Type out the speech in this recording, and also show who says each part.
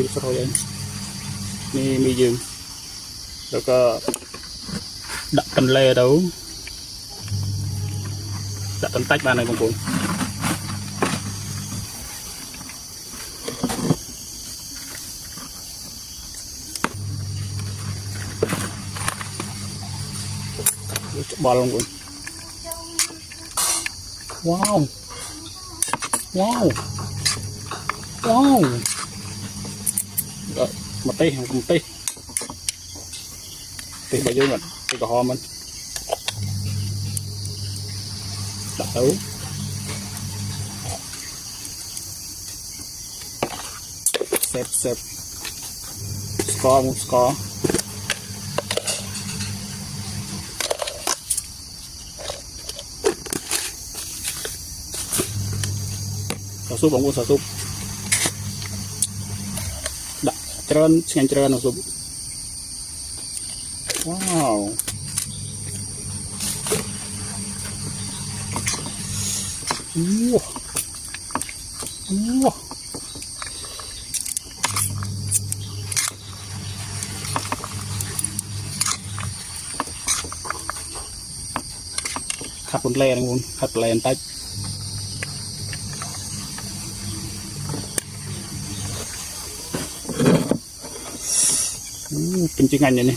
Speaker 1: tiêu rồi anh mi dừng rồi có đặt tần lê đấu đặt tần tách ban này bằng cuốn bò luôn cuốn wow wow wow rồi một tí tí bao nhiêu mình tí cà ho mình đặt đấu xếp score xào súp bóng của xào súp đặt trơn ngành trơn súp wow khắp con le luôn khắp le tách kim chi ngành vậy nè